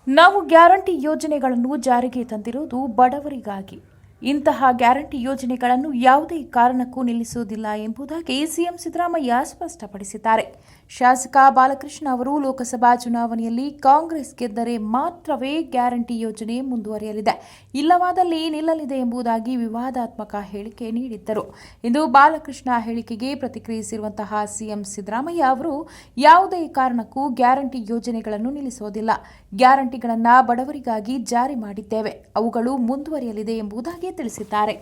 ನಾವು ಗ್ಯಾರಂಟಿ ಯೋಜನೆಗಳನ್ನು ಜಾರಿಗೆ ತಂದಿರುವುದು ಬಡವರಿಗಾಗಿ. ಇಂತಹ ಗ್ಯಾರಂಟಿ ಯೋಜನೆಗಳನ್ನು ಯಾವುದೇ ಕಾರಣಕ್ಕೂ ನಿಲ್ಲಿಸುವುದಿಲ್ಲ ಎಂಬುದಾಗಿ ಸಿಎಂ ಸಿದ್ದರಾಮಯ್ಯ ಸ್ಪಷ್ಟಪಡಿಸಿದ್ದಾರೆ. ಶಾಸಕ ಬಾಲಕೃಷ್ಣ ಅವರು ಲೋಕಸಭಾ ಚುನಾವಣೆಯಲ್ಲಿ ಕಾಂಗ್ರೆಸ್ ಗೆದ್ದರೆ ಮಾತ್ರವೇ ಗ್ಯಾರಂಟಿ ಯೋಜನೆ ಮುಂದುವರಿಯಲಿದೆ, ಇಲ್ಲವಾದಲ್ಲಿ ನಿಲ್ಲಲಿದೆ ಎಂಬುದಾಗಿ ವಿವಾದಾತ್ಮಕ ಹೇಳಿಕೆ ನೀಡಿದ್ದರು. ಇಂದು ಬಾಲಕೃಷ್ಣ ಹೇಳಿಕೆಗೆ ಪ್ರತಿಕ್ರಿಯಿಸಿರುವಂತಹ ಸಿಎಂ ಸಿದ್ದರಾಮಯ್ಯ ಅವರು ಯಾವುದೇ ಕಾರಣಕ್ಕೂ ಗ್ಯಾರಂಟಿ ಯೋಜನೆಗಳನ್ನು ನಿಲ್ಲಿಸುವುದಿಲ್ಲ. ಗ್ಯಾರಂಟಿಗಳನ್ನು ಬಡವರಿಗಾಗಿ ಜಾರಿ ಮಾಡಿದ್ದೇವೆ, ಅವುಗಳು ಮುಂದುವರಿಯಲಿದೆ ಎಂಬುದಾಗಿ ತಿಳಿಸಿದ್ದಾರೆ.